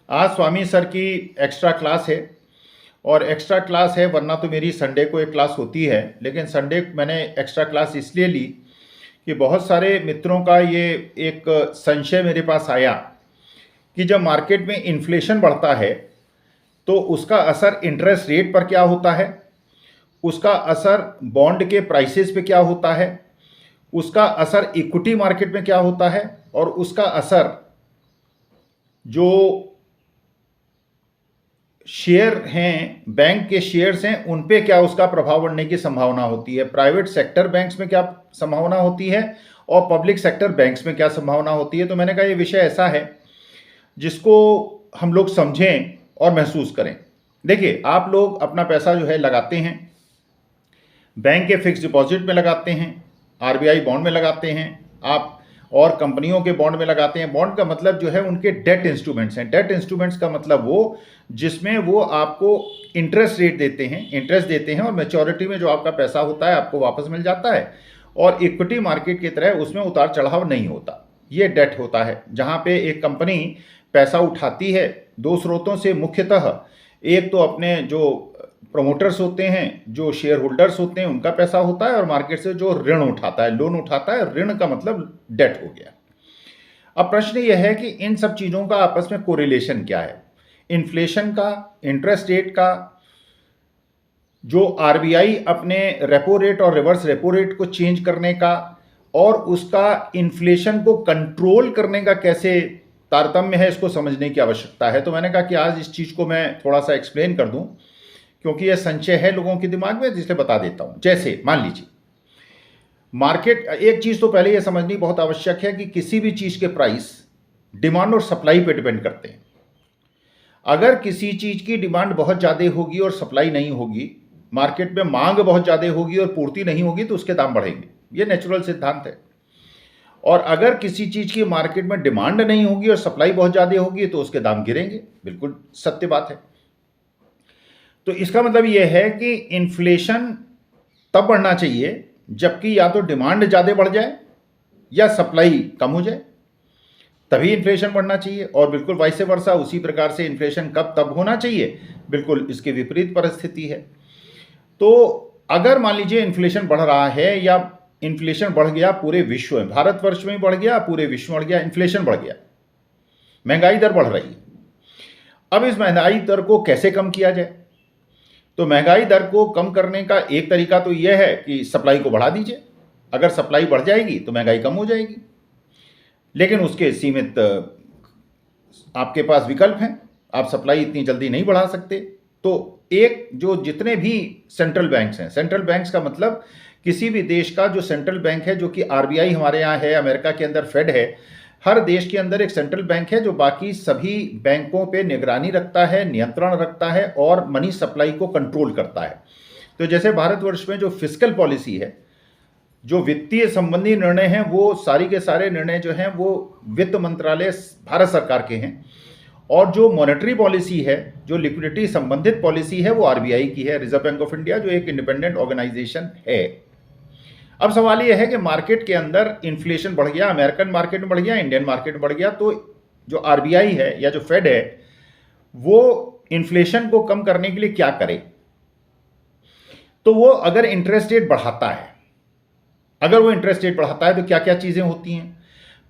आज स्वामी सर की extra class है। और एक्स्ट्रा क्लास है, वरना तो मेरी संडे को एक क्लास होती है, लेकिन संडे मैंने एक्स्ट्रा क्लास इसलिए ली कि बहुत सारे मित्रों का ये एक संशय मेरे पास आया कि जब मार्केट में इन्फ्लेशन बढ़ता है तो उसका असर इंटरेस्ट रेट पर क्या होता है, उसका असर बॉन्ड के प्राइसेस पे क्या होता है, उसका असर इक्विटी मार्केट में क्या होता है, और उसका असर जो शेयर हैं, बैंक के शेयर्स हैं, उन पे क्या उसका प्रभाव पड़ने की संभावना होती है, प्राइवेट सेक्टर बैंक्स में क्या संभावना होती है और पब्लिक सेक्टर बैंक्स में क्या संभावना होती है। तो मैंने कहा ये विषय ऐसा है जिसको हम लोग समझें और महसूस करें। देखिए, आप लोग अपना पैसा जो है लगाते हैं, बैंक के फिक्स डिपॉजिट में लगाते हैं, आरबीआई बॉन्ड में लगाते हैं आप, और कंपनियों के बॉन्ड में लगाते हैं। बॉन्ड का मतलब जो है उनके डेट इंस्ट्रूमेंट्स हैं। डेट इंस्ट्रूमेंट्स का मतलब वो जिसमें वो आपको इंटरेस्ट रेट देते हैं, इंटरेस्ट देते हैं, और मैच्योरिटी में जो आपका पैसा होता है आपको वापस मिल जाता है। और इक्विटी मार्केट की तरह उसमें उतार चढ़ाव नहीं होता, ये डेट होता है। जहाँ पे एक कंपनी पैसा उठाती है दो स्रोतों से मुख्यतः, एक तो अपने जो प्रमोटर्स होते हैं, जो शेयर होल्डर्स होते हैं, उनका पैसा होता है, और मार्केट से जो ऋण उठाता है, लोन उठाता है। ऋण का मतलब डेट हो गया। अब प्रश्न यह है कि इन सब चीज़ों का आपस में कोरिलेशन क्या है, इन्फ्लेशन का, इंटरेस्ट रेट का, जो आरबीआई अपने रेपो रेट और रिवर्स रेपो रेट को चेंज करने का, और उसका इन्फ्लेशन को कंट्रोल करने का कैसे तारतम्य है, इसको समझने की आवश्यकता है। तो मैंने कहा कि आज इस चीज़ को मैं थोड़ा सा एक्सप्लेन कर दूं, क्योंकि यह संशय है लोगों के दिमाग में, जिससे बता देता हूं। जैसे मान लीजिए मार्केट, एक चीज़ तो पहले यह समझनी बहुत आवश्यक है कि किसी भी चीज़ के प्राइस डिमांड और सप्लाई पे डिपेंड करते हैं। अगर किसी चीज़ की डिमांड बहुत ज़्यादा होगी और सप्लाई नहीं होगी, मार्केट में मांग बहुत ज़्यादा होगी और पूर्ति नहीं होगी, तो उसके दाम बढ़ेंगे। ये नेचुरल सिद्धांत है। और अगर किसी चीज़ की मार्केट में डिमांड नहीं होगी और सप्लाई बहुत ज़्यादा होगी, तो उसके दाम गिरेंगे। बिल्कुल सत्य बात है। तो इसका मतलब यह है कि इन्फ्लेशन तब बढ़ना चाहिए जबकि या तो डिमांड ज़्यादा बढ़ जाए या सप्लाई कम हो जाए, तभी इन्फ्लेशन बढ़ना चाहिए। और बिल्कुल वाइस वर्सा, उसी प्रकार से इन्फ्लेशन कब तब होना चाहिए, बिल्कुल इसके विपरीत परिस्थिति है। तो अगर मान लीजिए इन्फ्लेशन बढ़ रहा है, या इन्फ्लेशन बढ़ गया पूरे विश्व में, भारतवर्ष में बढ़ गया, पूरे विश्व में बढ़ गया, इन्फ्लेशन बढ़ गया, महंगाई दर बढ़ रही है। अब इस महंगाई दर को कैसे कम किया जाए? तो महंगाई दर को कम करने का एक तरीका तो यह है कि सप्लाई को बढ़ा दीजिए। अगर सप्लाई बढ़ जाएगी तो महंगाई कम हो जाएगी, लेकिन उसके सीमित आपके पास विकल्प हैं। आप सप्लाई इतनी जल्दी नहीं बढ़ा सकते। तो एक जो जितने भी सेंट्रल बैंक्स हैं, सेंट्रल बैंक्स का मतलब किसी भी देश का जो सेंट्रल बैंक है, जो कि आरबीआई हमारे यहाँ है, अमेरिका के अंदर फेड है, हर देश के अंदर एक सेंट्रल बैंक है जो बाकी सभी बैंकों पे निगरानी रखता है, नियंत्रण रखता है और मनी सप्लाई को कंट्रोल करता है। तो जैसे भारतवर्ष में जो फिस्कल पॉलिसी है, जो वित्तीय संबंधी निर्णय हैं, वो सारी के सारे निर्णय जो हैं वो वित्त मंत्रालय भारत सरकार के हैं, और जो मॉनेटरी पॉलिसी है, जो लिक्विडिटी संबंधित पॉलिसी है, वो आरबीआई की है, रिजर्व बैंक ऑफ इंडिया, जो एक इंडिपेंडेंट ऑर्गेनाइजेशन है। अब सवाल यह है कि मार्केट के अंदर इन्फ्लेशन बढ़ गया, अमेरिकन मार्केट में बढ़ गया, इंडियन मार्केट में बढ़ गया, तो जो आरबीआई है या जो फेड है, वो इन्फ्लेशन को कम करने के लिए क्या करे? तो वो अगर इंटरेस्ट रेट बढ़ाता है, अगर वो इंटरेस्ट रेट बढ़ाता है तो क्या क्या चीज़ें होती हैं?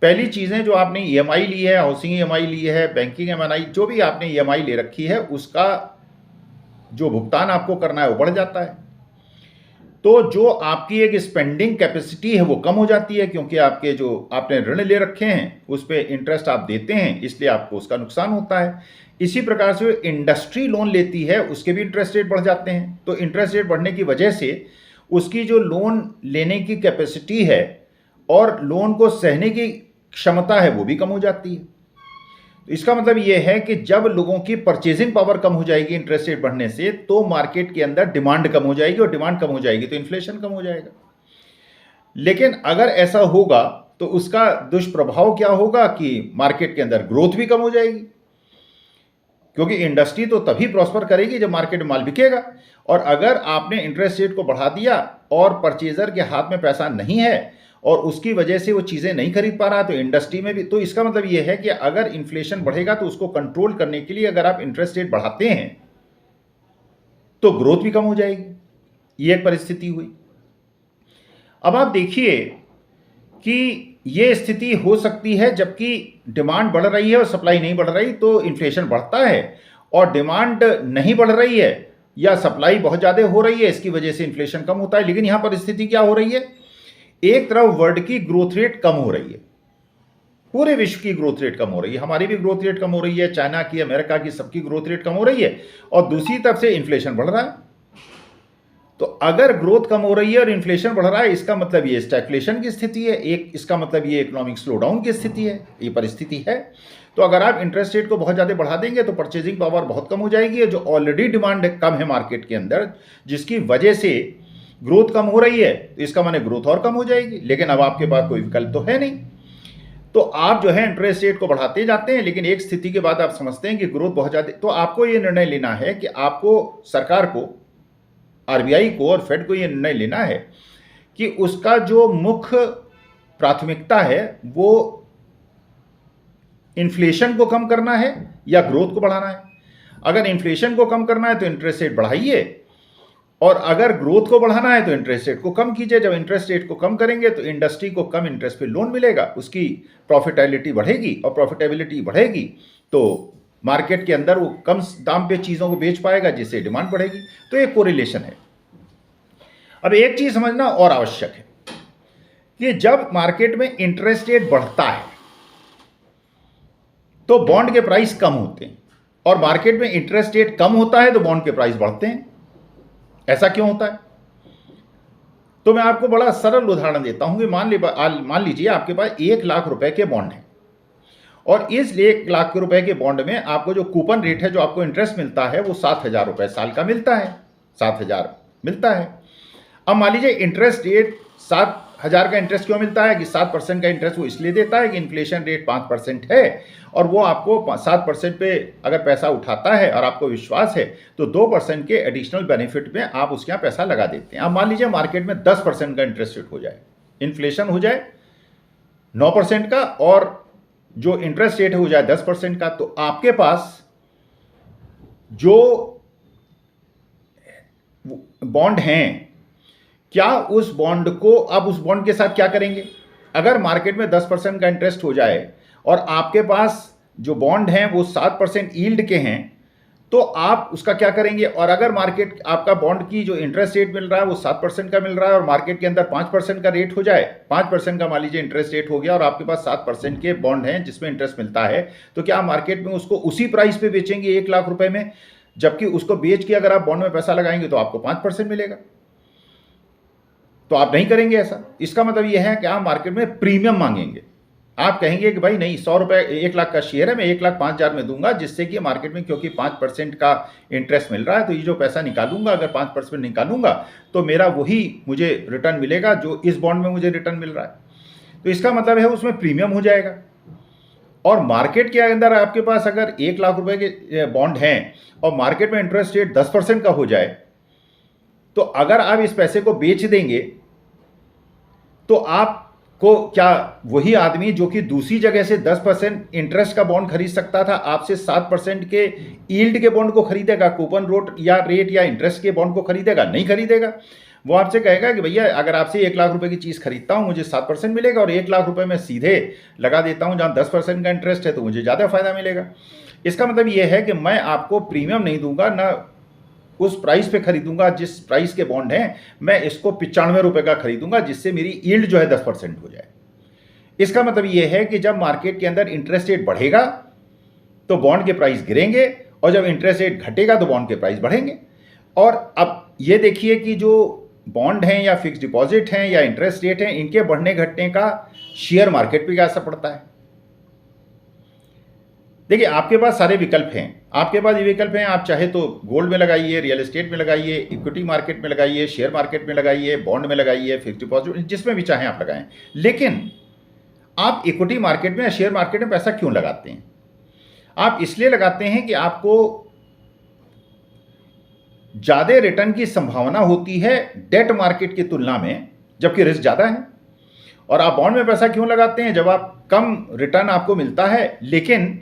पहली चीज़ें, जो आपने ईएमआई ली है, हाउसिंग ईएमआई ली है, बैंकिंग ईएमआई, जो भी आपने ईएमआई ले रखी है, उसका जो भुगतान आपको करना है वो बढ़ जाता है। तो जो आपकी एक स्पेंडिंग कैपेसिटी है वो कम हो जाती है, क्योंकि आपके जो आपने ऋण ले रखे हैं उस पर इंटरेस्ट आप देते हैं, इसलिए आपको उसका नुकसान होता है। इसी प्रकार से इंडस्ट्री लोन लेती है, उसके भी इंटरेस्ट रेट बढ़ जाते हैं। तो इंटरेस्ट रेट बढ़ने की वजह से उसकी जो लोन लेने की कैपेसिटी है और लोन को सहने की क्षमता है वो भी कम हो जाती है। तो इसका मतलब ये है कि जब लोगों की परचेजिंग पावर कम हो जाएगी इंटरेस्ट रेट बढ़ने से, तो मार्केट के अंदर डिमांड कम हो जाएगी, और डिमांड कम हो जाएगी तो इन्फ्लेशन कम हो जाएगा। लेकिन अगर ऐसा होगा तो उसका दुष्प्रभाव क्या होगा कि मार्केट के अंदर ग्रोथ भी कम हो जाएगी, क्योंकि इंडस्ट्री तो तभी प्रॉस्पर करेगी जब मार्केट में माल बिकेगा। और अगर आपने इंटरेस्ट रेट को बढ़ा दिया और परचेजर के हाथ में पैसा नहीं है और उसकी वजह से वो चीज़ें नहीं खरीद पा रहा, तो इंडस्ट्री में भी, तो इसका मतलब ये है कि अगर इन्फ्लेशन बढ़ेगा तो उसको कंट्रोल करने के लिए अगर आप इंटरेस्ट रेट बढ़ाते हैं तो ग्रोथ भी कम हो जाएगी। ये एक परिस्थिति हुई। अब आप देखिए कि ये स्थिति हो सकती है जबकि डिमांड बढ़ रही है और सप्लाई नहीं बढ़ रही, तो इन्फ्लेशन बढ़ता है, और डिमांड नहीं बढ़ रही है या सप्लाई बहुत ज़्यादा हो रही है, इसकी वजह से इन्फ्लेशन कम होता है। लेकिन यहाँ पर स्थिति क्या हो रही है, एक तरफ वर्ल्ड की ग्रोथ रेट कम हो रही है, पूरे विश्व की ग्रोथ रेट कम हो रही है, हमारी भी ग्रोथ रेट कम हो रही है, चाइना की, अमेरिका की, सबकी ग्रोथ रेट कम हो रही है, और दूसरी तरफ से इन्फ्लेशन बढ़ रहा है। तो अगर ग्रोथ कम हो रही है और इन्फ्लेशन बढ़ रहा है, इसका मतलब ये स्टैग्फ्लेशन की स्थिति है, एक इसका मतलब ये इकोनॉमिक स्लोडाउन की स्थिति है, ये परिस्थिति है। तो अगर आप इंटरेस्ट रेट को बहुत ज़्यादा बढ़ा देंगे तो परचेजिंग पावर बहुत कम हो जाएगी, जो ऑलरेडी डिमांड कम है मार्केट के अंदर, जिसकी वजह से ग्रोथ कम हो रही है, तो इसका माने ग्रोथ और कम हो जाएगी। लेकिन अब आपके पास कोई विकल्प तो है नहीं, तो आप जो है इंटरेस्ट रेट को बढ़ाते जाते हैं, लेकिन एक स्थिति के बाद आप समझते हैं कि ग्रोथ बहुत ज़्यादा, तो आपको ये निर्णय लेना है कि आपको, सरकार को, आरबीआई को और फेड को ये निर्णय लेना है कि उसका जो मुख्य प्राथमिकता है वो इन्फ्लेशन को कम करना है या ग्रोथ को बढ़ाना है। अगर इन्फ्लेशन को कम करना है तो इंटरेस्ट रेट बढ़ाइए, और अगर ग्रोथ को बढ़ाना है तो इंटरेस्ट रेट को कम कीजिए। जब इंटरेस्ट रेट को कम करेंगे तो इंडस्ट्री को कम इंटरेस्ट पे लोन मिलेगा, उसकी प्रॉफिटेबिलिटी बढ़ेगी, और प्रॉफिटेबिलिटी बढ़ेगी तो मार्केट के अंदर वो कम दाम पे चीज़ों को बेच पाएगा, जिससे डिमांड बढ़ेगी। तो एक कोरिलेशन है। अब एक चीज़ समझना और आवश्यक है कि जब मार्केट में इंटरेस्ट रेट बढ़ता है तो बॉन्ड के प्राइस कम होते हैं, और मार्केट में इंटरेस्ट रेट कम होता है तो बॉन्ड के प्राइस बढ़ते हैं। ऐसा क्यों होता है? तो मैं आपको बड़ा सरल उदाहरण देता हूं कि मान लीजिए आपके पास 1,00,000 रुपए के बॉन्ड है, और इस 1,00,000 रुपए के बॉन्ड में आपको जो कूपन रेट है, जो आपको इंटरेस्ट मिलता है, वो 7,000 रुपए साल का मिलता है, 7,000 मिलता है। अब मान लीजिए इंटरेस्ट रेट 7,000 का इंटरेस्ट क्यों मिलता है कि 7% का इंटरेस्ट वो इसलिए देता है कि इन्फ्लेशन रेट 5% है, और वो आपको 7% पे अगर पैसा उठाता है और आपको विश्वास है तो 2% के एडिशनल बेनिफिट में आप उसके यहाँ पैसा लगा देते हैं। अब मान लीजिए मार्केट में 10% का इंटरेस्ट रेट हो जाए, इन्फ्लेशन हो जाए 9% का, और जो इंटरेस्ट रेट हो जाए 10% का, तो आपके पास जो बॉन्ड हैं, क्या उस बॉन्ड को, अब उस बॉन्ड के साथ क्या करेंगे? अगर मार्केट में 10% का इंटरेस्ट हो जाए और आपके पास जो बॉन्ड हैं वो 7% यील्ड के हैं, तो आप उसका क्या करेंगे? और अगर मार्केट, आपका बॉन्ड की जो इंटरेस्ट रेट मिल रहा है वो 7% का मिल रहा है, और मार्केट के अंदर 5% का रेट हो जाए, 5% का मान लीजिए इंटरेस्ट रेट हो गया, और आपके पास 7% के बॉन्ड हैं जिसमें इंटरेस्ट मिलता है, तो क्या मार्केट में उसको उसी प्राइस पे बेचेंगे 1,00,000 रुपए में? जबकि उसको बेच के अगर आप बॉन्ड में पैसा लगाएंगे तो आपको 5% मिलेगा। तो आप नहीं करेंगे ऐसा। इसका मतलब यह है कि आप मार्केट में प्रीमियम मांगेंगे। आप कहेंगे कि भाई नहीं, 100 रुपये 1,00,000 का शेयर है, मैं 1,05,000 में दूंगा, जिससे कि मार्केट में क्योंकि 5% का इंटरेस्ट मिल रहा है, तो ये जो पैसा निकालूंगा, अगर 5% निकालूंगा तो मेरा वही मुझे रिटर्न मिलेगा जो इस बॉन्ड में मुझे रिटर्न मिल रहा है। तो इसका मतलब है उसमें प्रीमियम हो जाएगा। और मार्केट के अंदर आपके पास अगर 1,00,000 रुपए के बॉन्ड हैं और मार्केट में इंटरेस्ट रेट 10% का हो जाए, तो अगर आप इस पैसे को बेच देंगे तो आपको क्या, वही आदमी जो कि दूसरी जगह से 10% इंटरेस्ट का बॉन्ड खरीद सकता था, आपसे 7% के यील्ड के बॉन्ड को खरीदेगा? कूपन रेट या इंटरेस्ट के बॉन्ड को खरीदेगा? नहीं खरीदेगा। वो आपसे कहेगा कि भैया अगर आपसे 1,00,000 रुपए की चीज़ खरीदता हूँ, मुझे 7% मिलेगा, और 1,00,000 रुपए में सीधे लगा देता हूँ जहाँ 10% का इंटरेस्ट है, तो मुझे ज़्यादा फायदा मिलेगा। इसका मतलब ये है कि मैं आपको प्रीमियम नहीं दूंगा, ना उस प्राइस पे खरीदूंगा जिस प्राइस के बॉन्ड हैं, मैं इसको 95 रुपए का खरीदूंगा, जिससे मेरी यील्ड जो है 10% हो जाए। इसका मतलब ये है कि जब मार्केट के अंदर इंटरेस्ट रेट बढ़ेगा तो बॉन्ड के प्राइस गिरेंगे, और जब इंटरेस्ट रेट घटेगा तो बॉन्ड के प्राइस बढ़ेंगे। और अब ये देखिए कि जो बॉन्ड हैं या फिक्स डिपॉजिट हैं या इंटरेस्ट रेट हैं, इनके बढ़ने घटने का शेयर मार्केट पे क्या असर पड़ता है? देखिए, आपके पास सारे विकल्प हैं। आपके पास ये विकल्प हैं, आप चाहे तो गोल्ड में लगाइए, रियल एस्टेट में लगाइए, इक्विटी मार्केट में लगाइए, शेयर मार्केट में लगाइए, बॉन्ड में लगाइए, फिक्स डिपॉजिट, जिसमें भी चाहें आप लगाएं। लेकिन आप इक्विटी मार्केट में या शेयर मार्केट में पैसा क्यों लगाते हैं? आप इसलिए लगाते हैं कि आपको ज़्यादा रिटर्न की संभावना होती है डेट मार्केट की तुलना में, जबकि रिस्क ज़्यादा है। और आप बॉन्ड में पैसा क्यों लगाते हैं? जब आप कम रिटर्न आपको मिलता है लेकिन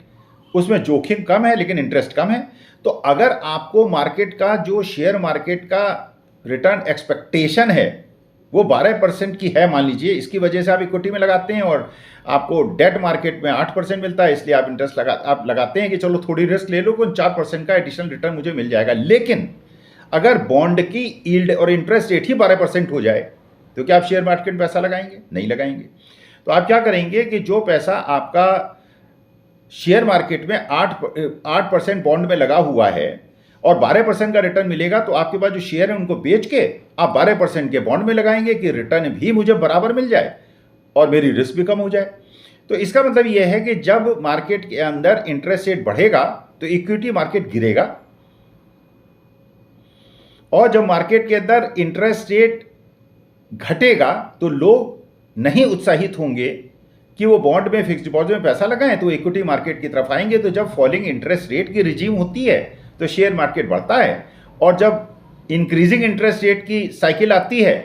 उसमें जोखिम कम है लेकिन इंटरेस्ट कम है। तो अगर आपको मार्केट का जो शेयर मार्केट का रिटर्न एक्सपेक्टेशन है वो 12% की है मान लीजिए, इसकी वजह से आप इक्विटी में लगाते हैं और आपको डेट मार्केट में 8% मिलता है, इसलिए आप इंटरेस्ट आप लगाते हैं कि चलो थोड़ी रिस्क ले लो, कोई 4% का एडिशनल रिटर्न मुझे मिल जाएगा। लेकिन अगर बॉन्ड की यील्ड और इंटरेस्ट रेट ही 12% हो जाए तो क्या आप शेयर मार्केट में पैसा लगाएंगे? नहीं लगाएंगे। तो आप क्या करेंगे कि जो पैसा आपका शेयर मार्केट में 8% बॉन्ड में लगा हुआ है और 12% का रिटर्न मिलेगा, तो आपके पास जो शेयर है उनको बेच के आप 12% के बॉन्ड में लगाएंगे कि रिटर्न भी मुझे बराबर मिल जाए और मेरी रिस्क भी कम हो जाए। तो इसका मतलब यह है कि जब मार्केट के अंदर इंटरेस्ट रेट बढ़ेगा तो इक्विटी मार्केट गिरेगा, और जब मार्केट के अंदर इंटरेस्ट रेट घटेगा तो लोग नहीं उत्साहित होंगे कि वो बॉन्ड में, फिक्स डिपॉजिट में पैसा लगाएं, तो इक्विटी मार्केट की तरफ आएंगे। तो जब फॉलिंग इंटरेस्ट रेट की रिजीम होती है तो शेयर मार्केट बढ़ता है, और जब इंक्रीजिंग इंटरेस्ट रेट की साइकिल आती है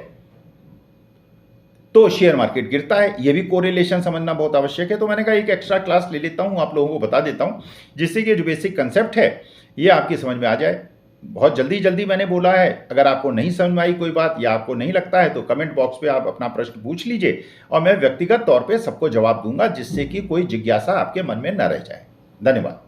तो शेयर मार्केट गिरता है। ये भी कोरिलेशन समझना बहुत आवश्यक है। तो मैंने कहा एक एक्स्ट्रा क्लास ले लेता हूं, आप लोगों को बता देता हूं, जिससे कि जो बेसिक कंसेप्ट है ये आपकी समझ में आ जाए। बहुत जल्दी मैंने बोला है, अगर आपको नहीं समझ में आई कोई बात या आपको नहीं लगता है तो कमेंट बॉक्स पे आप अपना प्रश्न पूछ लीजिए और मैं व्यक्तिगत तौर पे सबको जवाब दूंगा, जिससे कि कोई जिज्ञासा आपके मन में न रह जाए। धन्यवाद।